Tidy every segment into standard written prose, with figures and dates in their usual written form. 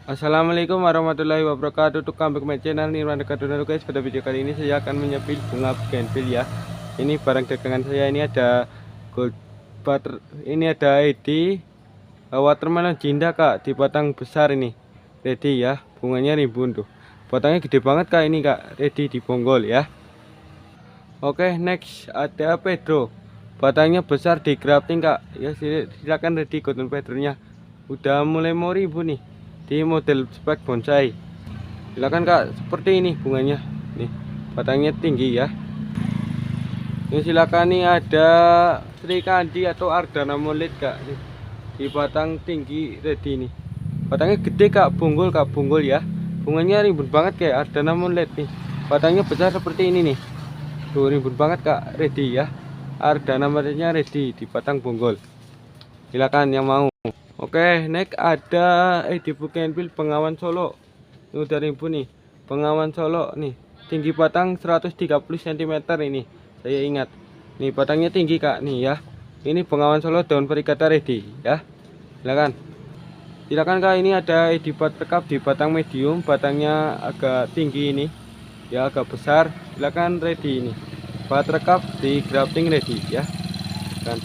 Assalamualaikum warahmatullahi wabarakatuh. Welcome back my channel Nirwana Kaduna guys. Pada video kali ini saya akan menyepil bunga bougainville ya. Ini barang dagangan saya. Ini ada gold butter, ini ada ID watermelon jinda kak, di batang besar ini. Ready ya. Bunganya rimbun tuh. Batangnya gede banget kak ini kak. Ready dibonggol ya. Oke, next ada Pedro. Batangnya besar di grafting kak. Ya silakan ready golden Pedronya. Udah mulai mau rimbun nih. Di model spek bonsai. Silakan kak, seperti ini bunganya. Nih, batangnya tinggi ya. Ini silakan nih ada Sri Kandi atau Ardana Molit kak. Nih, di batang tinggi ready nih. Batangnya gede kak, bonggol ya. Bunganya rimbun banget kayak Ardana Molit nih. Batangnya besar seperti ini nih. Tuh rimbun banget kak, ready ya. Ardana Molitnya ready di batang bonggol. Silakan yang mau. Oke, next ada di bougainville Bengawan Solo. Ini udah rimbun nih. Bengawan Solo nih. Tinggi batang 130 cm ini. Saya ingat. Nih batangnya tinggi kak nih ya. Ini Bengawan Solo daun perikata ready ya. Silakan. Silakan kak, ini ada di buttercup di batang medium, batangnya agak tinggi ini. Ya agak besar. Silakan ready ini. Buttercup di grafting ready ya. Dan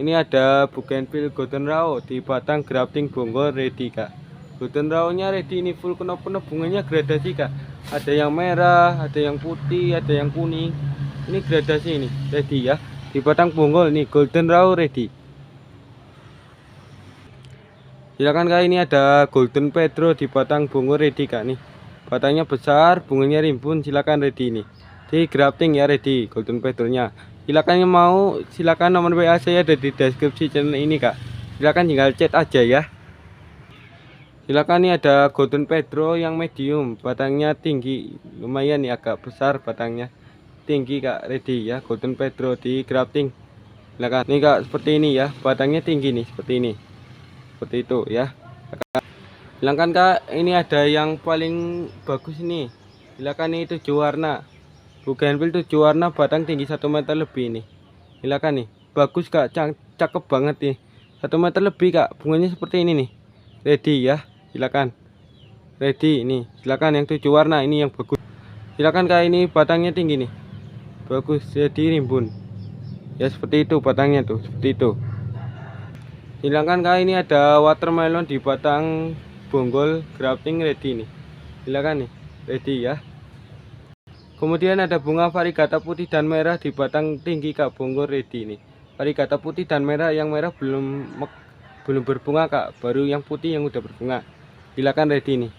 ini ada bougainville golden raw di batang grafting bonggol ready kak. Golden raw-nya ready ini full penuh-penuh, bunganya gradasi kak. Ada yang merah, ada yang putih, ada yang kuning. Ini gradasi ini ready ya. Di batang bonggol nih golden raw ready. Silakan kak, ini ada golden Pedro di batang bonggol ready kak nih. Batangnya besar, bunganya rimbun, silakan ready ini. Di grafting ya ready golden Pedro-nya. Silakan yang mau, silakan nomor WA saya ada di deskripsi channel ini kak. Silakan tinggal chat aja ya. Silakan nih ada golden Pedro yang medium, batangnya tinggi, lumayan nih agak besar batangnya. Tinggi kak, ready ya golden Pedro di grafting. Silakan nih kak, seperti ini ya, batangnya tinggi nih seperti ini. Seperti itu ya. Silakan kak, ini ada yang paling bagus nih. Silakan nih 7 warna. Bougainville 7 warna, batang tinggi 1 meter lebih nih. Silakan nih, bagus kak, cakep banget nih. 1 meter lebih kak, bunganya seperti ini nih. Ready ya, silakan. Ready nih, silakan yang 7 warna ini yang bagus. Silakan kak, ini batangnya tinggi nih. Bagus, jadi rimbun. Ya seperti itu batangnya tuh, seperti itu. Silakan kak, ini ada watermelon di batang bonggol grafting ready nih. Silakan nih, ready ya. Kemudian ada bunga varigata putih dan merah di batang tinggi kak, bonggol ready nih. Varigata putih dan merah, yang merah belum berbunga kak, baru yang putih yang udah berbunga. Silakan ready nih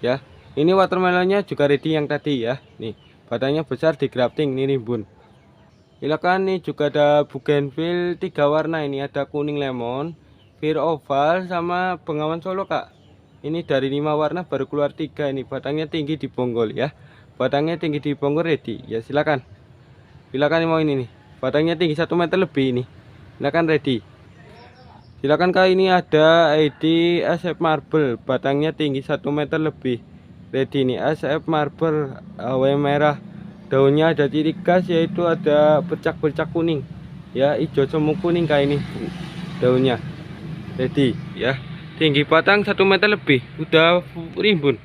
ya. Ini watermelonnya juga ready yang tadi ya. Nih batangnya besar di grafting nih rimbun. Silakan nih, juga ada bougainville 3 warna ini, ada kuning lemon, bir oval, sama Bengawan Solo kak. Ini dari 5 warna baru keluar 3 ini, batangnya tinggi di bonggol ya. Batangnya tinggi di bonggol ready ya, silakan. Silakan yang mau ini nih, batangnya tinggi 1 meter lebih ini. Silakan ready. Silakan kak, ini ada ID SF Marble, batangnya tinggi 1 meter lebih. Ready nih, SF Marble awe merah. Daunnya ada ciri khas, yaitu ada bercak-bercak kuning ya, hijau semu kuning kayak ini daunnya. Ready ya, tinggi batang 1 meter lebih, udah rimbun.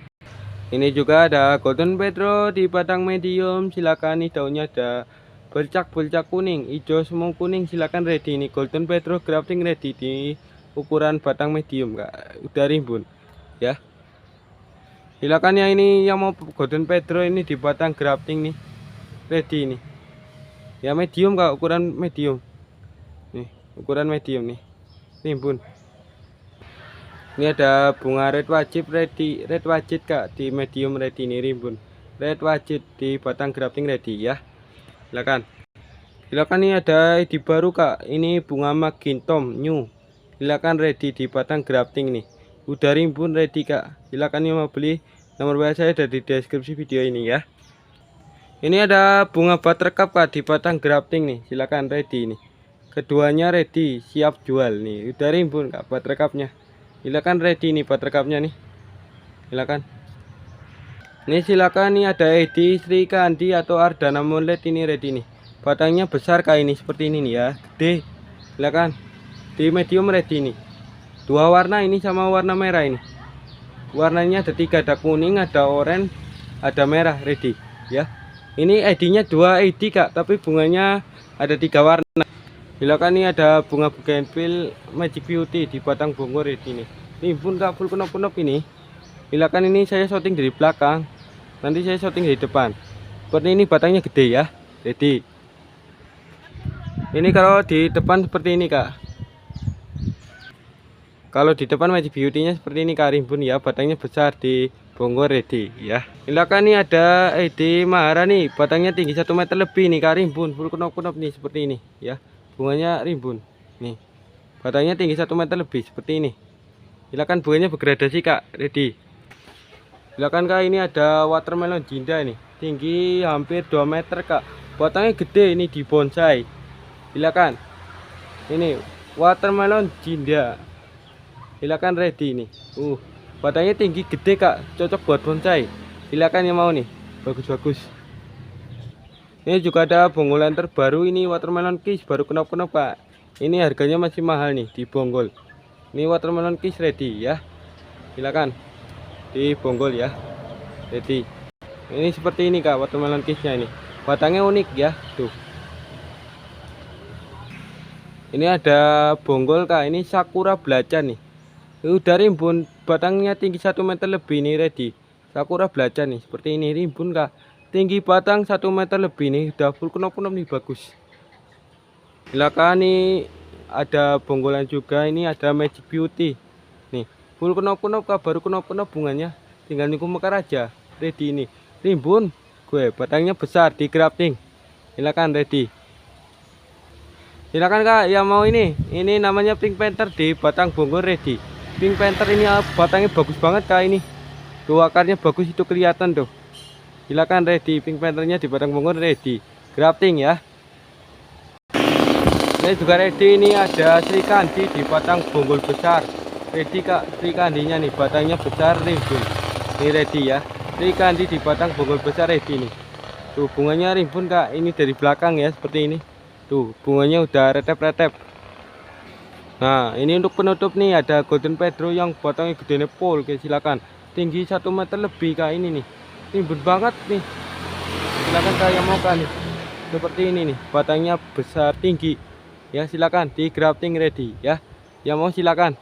Ini juga ada golden Pedro di batang medium. Silakan nih, daunnya ada bercak-bercak kuning, hijau semu kuning. Silakan ready ini golden Pedro grafting ready di ukuran batang medium kak, udah rimbun ya. Silakan ya, ini yang mau golden Pedro ini di batang grafting nih ready nih ya, medium kak, ukuran medium nih, ukuran medium nih rimbun. Ini ada bunga red wajib ready, red wajib kak di medium ready ini rimbun. Red wajib di batang grafting ready ya. Silakan. Silakan, nih ada di baru kak, ini bunga magintom new. Silakan ready di batang grafting nih. Udah rimbun ready kak. Silakan yang mau beli, nomor WA saya ada di deskripsi video ini ya. Ini ada bunga buttercup kak di batang grafting nih. Silakan ready nih. Keduanya ready, siap jual nih. Udah rimbun kak buttercupnya. Silakan ready nih buttercupnya nih. Silakan. Ini silakan nih ada ID Sri Kandi atau Ardana Moonlight ini ready nih. Batangnya besar kayak ini, seperti ini nih ya, gede. Silakan. Di medium ready nih. Dua warna ini sama warna merah ini. Warnanya ada tiga, ada kuning, ada oranye, ada merah, ready ya. Ini ID-nya 2 ID kak, tapi bunganya ada 3 warna. Silakan, ini ada bunga bougainville Magic Beauty di batang bonggol ready nih. Rimbun kak, full kenop-kenop ini. Silakan, ini saya shooting dari belakang, nanti saya shooting dari depan. Seperti ini, batangnya gede ya, ready. Ini kalau di depan seperti ini kak. Kalau di depan Magic Beauty-nya seperti ini kak, rimbun ya, batangnya besar di bonggol ready ya. Silakan, nih ada ID Mahara nih, batangnya tinggi 1 meter lebih nih kak, rimbun full kenop-kenop nih seperti ini ya. Bunganya rimbun nih, batangnya tinggi 1 meter lebih seperti ini. Silakan, bunganya bergradasi kak, ready. Silakan kak, ini ada watermelon jinda nih, tinggi hampir 2 meter kak, batangnya gede ini di bonsai. Silakan, ini watermelon jinda. Silakan, ready nih. Batangnya tinggi gede kak, cocok buat bonsai. Silakan yang mau nih, bagus-bagus. Ini juga ada bonggolan terbaru, ini watermelon kiss baru kenop-kenop kak. Ini harganya masih mahal nih di bonggol. Ini watermelon kiss ready ya. Silakan di bonggol ya, ready. Ini seperti ini kak, watermelon kissnya ini. Batangnya unik ya, tuh. Ini ada bonggol kak, ini sakura belacan nih. Udah rimbun, batangnya tinggi 1 meter lebih nih, ready. Sakura belacan nih, seperti ini, rimbun kak. Tinggi batang 1 meter lebih nih, udah full kenop-kenop nih, bagus. Silakan, nih ada bonggolan juga, ini ada Magic Beauty. Nih, full kenop-kenop kak, baru kenop-kenop bunganya. Tinggal niku mekar aja, ready ini. Rimbun, gue batangnya besar di grafting. Silakan, ready. Silakan kak yang mau ini namanya Pink Panther di batang bonggol ready. Pink Panther ini batangnya bagus banget kak ini. Tuh akarnya bagus itu kelihatan tuh. Silakan, ready. Pink Panthernya di batang bonggol ready. Grafting ya. Ini juga ready, ini ada Sri Kandi di batang bonggol besar. Ready kak, Sri Kandinya nih batangnya besar rimbun. Ini ready ya. Sri Kandi di batang bonggol besar ready nih. Tuh bunganya rimbun kak, ini dari belakang ya seperti ini. Tuh bunganya udah retep-retep. Nah, ini untuk penutup nih ada Golden Pedro yang batangnya gede nepol, oke silakan. Tinggi 1 meter lebih kak ini nih. Rimbun banget nih. Silakan kak yang mau kan nih. Seperti ini nih, batangnya besar tinggi. Ya silakan di grafting ready ya. Yang mau silakan.